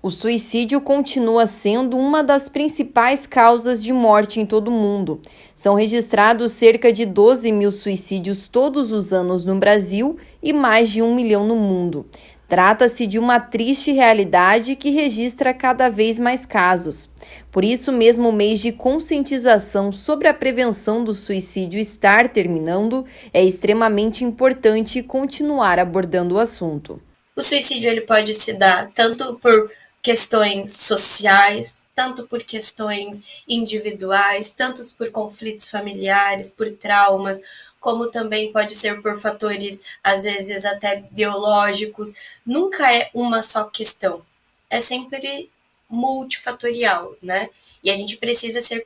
O suicídio continua sendo uma das principais causas de morte em todo o mundo. São registrados cerca de 12 mil suicídios todos os anos no Brasil e mais de 1 milhão no mundo. Trata-se de uma triste realidade que registra cada vez mais casos. Por isso mesmo, o mês de conscientização sobre a prevenção do suicídio estar terminando, é extremamente importante continuar abordando o assunto. O suicídio ele pode se dar tanto por questões sociais, tanto por questões individuais, tanto por conflitos familiares, por traumas, como também pode ser por fatores, às vezes, até biológicos. Nunca é uma só questão. É sempre multifatorial, né? E a gente precisa ser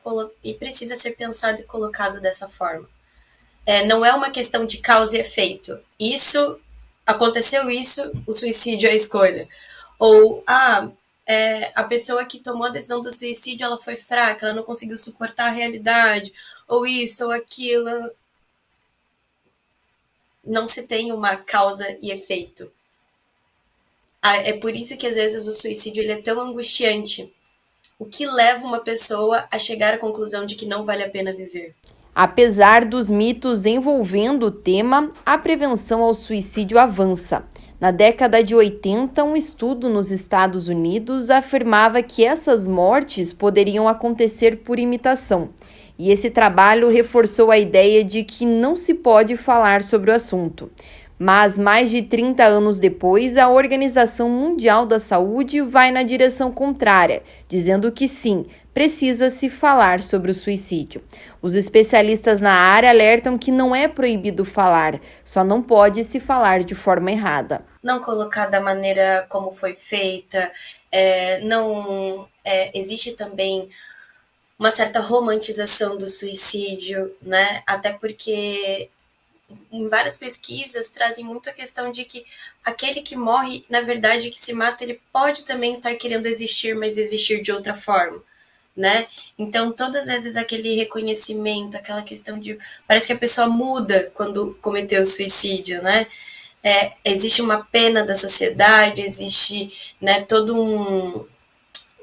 pensado e colocado dessa forma. Não é uma questão de causa e efeito. Aconteceu isso, o suicídio é a escolha. Ou, a pessoa que tomou a decisão do suicídio, ela foi fraca, ela não conseguiu suportar a realidade, ou isso, ou aquilo. Não se tem uma causa e efeito. É por isso que às vezes o suicídio ele é tão angustiante. O que leva uma pessoa a chegar à conclusão de que não vale a pena viver? Apesar dos mitos envolvendo o tema, a prevenção ao suicídio avança. Na década de 80, um estudo nos Estados Unidos afirmava que essas mortes poderiam acontecer por imitação. E esse trabalho reforçou a ideia de que não se pode falar sobre o assunto. Mas mais de 30 anos depois, a Organização Mundial da Saúde vai na direção contrária, dizendo que sim, precisa-se falar sobre o suicídio. Os especialistas na área alertam que não é proibido falar, só não pode se falar de forma errada. Não colocar da maneira como foi feita, não existe também uma certa romantização do suicídio, né? Até porque em várias pesquisas trazem muito a questão de que aquele que morre, na verdade, que se mata, ele pode também estar querendo existir, mas existir de outra forma, né? Então, todas as vezes aquele reconhecimento, aquela questão de parece que a pessoa muda quando cometeu o suicídio, né? Existe uma pena da sociedade, existe, né,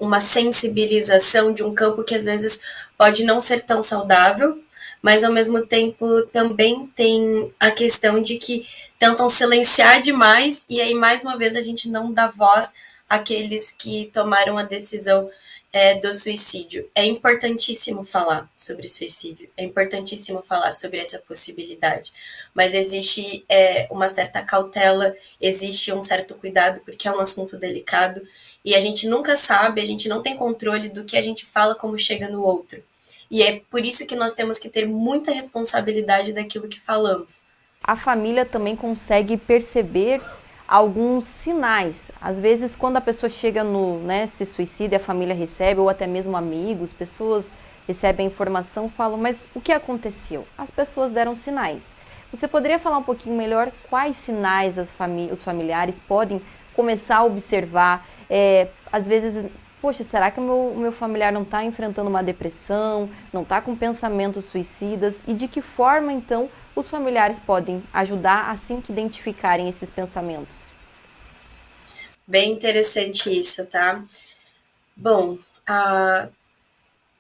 uma sensibilização de um campo que às vezes pode não ser tão saudável, mas ao mesmo tempo também tem a questão de que tentam silenciar demais e aí mais uma vez a gente não dá voz àqueles que tomaram a decisão do suicídio. É importantíssimo falar sobre suicídio, é importantíssimo falar sobre essa possibilidade, mas existe uma certa cautela, existe um certo cuidado, porque é um assunto delicado e a gente nunca sabe, a gente não tem controle do que a gente fala como chega no outro. E é por isso que nós temos que ter muita responsabilidade daquilo que falamos. A família também consegue perceber alguns sinais. Às vezes, quando a pessoa chega se suicida, a família recebe, ou até mesmo amigos, pessoas recebem a informação, falam, mas o que aconteceu? As pessoas deram sinais. Você poderia falar um pouquinho melhor quais sinais os familiares podem começar a observar? Às vezes, poxa, será que o meu familiar não está enfrentando uma depressão, não está com pensamentos suicidas? E de que forma, então, os familiares podem ajudar assim que identificarem esses pensamentos? Bem interessante isso, tá? Bom,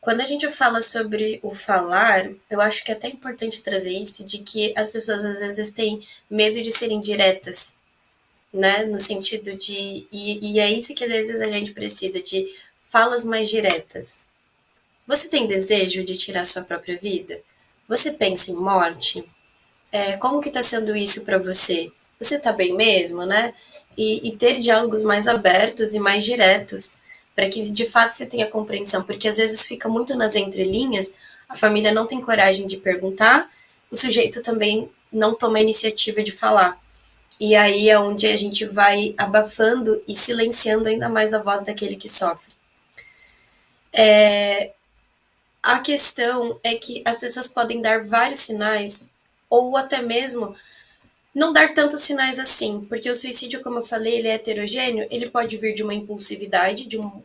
quando a gente fala sobre o falar, eu acho que é até importante trazer isso de que as pessoas às vezes têm medo de serem diretas, né? No sentido de. E é isso que às vezes a gente precisa, de falas mais diretas. Você tem desejo de tirar sua própria vida? Você pensa em morte? Como que está sendo isso para você? Você está bem mesmo, né? E ter diálogos mais abertos e mais diretos, para que de fato você tenha compreensão, porque às vezes fica muito nas entrelinhas, a família não tem coragem de perguntar, o sujeito também não toma a iniciativa de falar. E aí é onde a gente vai abafando e silenciando ainda mais a voz daquele que sofre. A questão é que as pessoas podem dar vários sinais, ou até mesmo não dar tantos sinais assim, porque o suicídio, como eu falei, ele é heterogêneo, ele pode vir de uma impulsividade, de um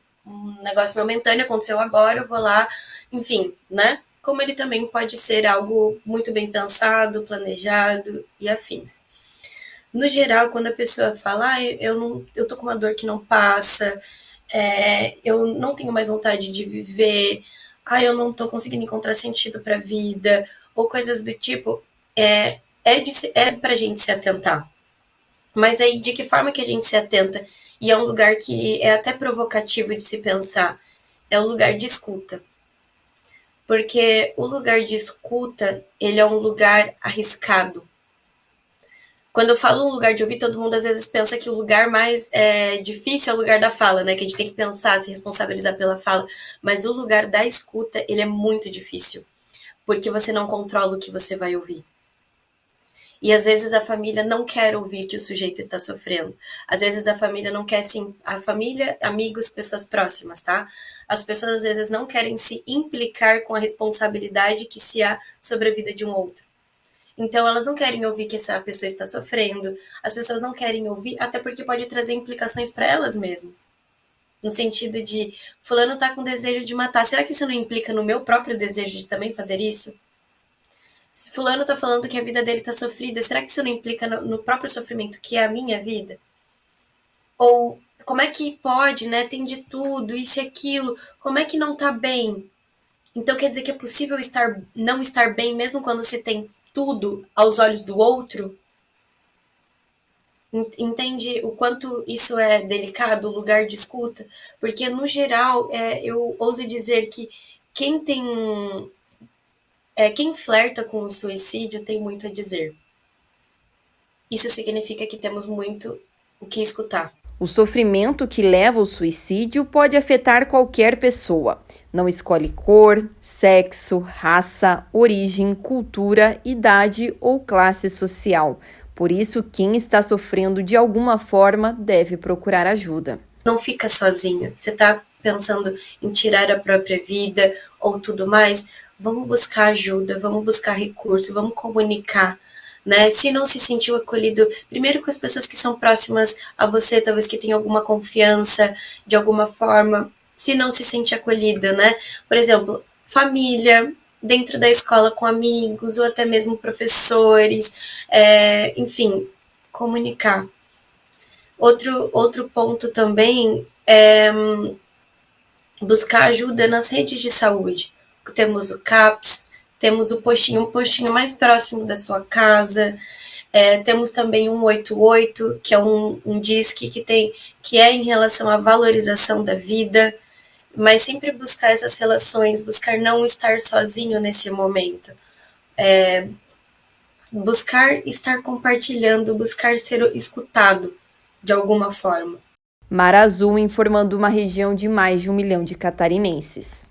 negócio momentâneo, aconteceu agora, eu vou lá, enfim, né? Como ele também pode ser algo muito bem pensado, planejado e afins. No geral, quando a pessoa fala, eu tô com uma dor que não passa, eu não tenho mais vontade de viver, eu não estou conseguindo encontrar sentido para a vida, ou coisas do tipo, é para a gente se atentar. Mas aí, de que forma que a gente se atenta? E é um lugar que é até provocativo de se pensar. É o lugar de escuta. Porque o lugar de escuta, ele é um lugar arriscado. Quando eu falo um lugar de ouvir, todo mundo às vezes pensa que o lugar mais difícil é o lugar da fala, né? Que a gente tem que pensar, se responsabilizar pela fala. Mas o lugar da escuta, ele é muito difícil. Porque você não controla o que você vai ouvir. E às vezes a família não quer ouvir que o sujeito está sofrendo. Às vezes a família não quer sim, a família, amigos, pessoas próximas, tá? As pessoas às vezes não querem se implicar com a responsabilidade que se há sobre a vida de um outro. Então elas não querem ouvir que essa pessoa está sofrendo, as pessoas não querem ouvir, até porque pode trazer implicações para elas mesmas. No sentido de, fulano tá com desejo de matar, será que isso não implica no meu próprio desejo de também fazer isso? Se fulano tá falando que a vida dele tá sofrida, será que isso não implica no próprio sofrimento que é a minha vida? Ou como é que pode, né? Tem de tudo, isso e aquilo, como é que não tá bem? Então quer dizer que é possível não estar bem mesmo quando se tem tudo aos olhos do outro? Entende o quanto isso é delicado, o lugar de escuta? Porque, no geral, eu ouso dizer que quem tem. Quem flerta com o suicídio tem muito a dizer. Isso significa que temos muito o que escutar. O sofrimento que leva ao suicídio pode afetar qualquer pessoa. Não escolhe cor, sexo, raça, origem, cultura, idade ou classe social. Por isso, quem está sofrendo de alguma forma deve procurar ajuda. Não fica sozinho. Você está pensando em tirar a própria vida ou tudo mais? Vamos buscar ajuda, vamos buscar recurso, vamos comunicar. Né? Se não se sentiu acolhido, primeiro com as pessoas que são próximas a você, talvez que tenham alguma confiança de alguma forma, se não se sente acolhida, né? Por exemplo, família, dentro da escola com amigos, ou até mesmo professores, enfim, comunicar. Outro ponto também é buscar ajuda nas redes de saúde. Temos o CAPS, temos um postinho mais próximo da sua casa. Temos também o 188, que é um disque que é em relação à valorização da vida, mas sempre buscar essas relações, buscar não estar sozinho nesse momento. Buscar estar compartilhando, buscar ser escutado de alguma forma. Mar Azul informando uma região de mais de 1 milhão de catarinenses.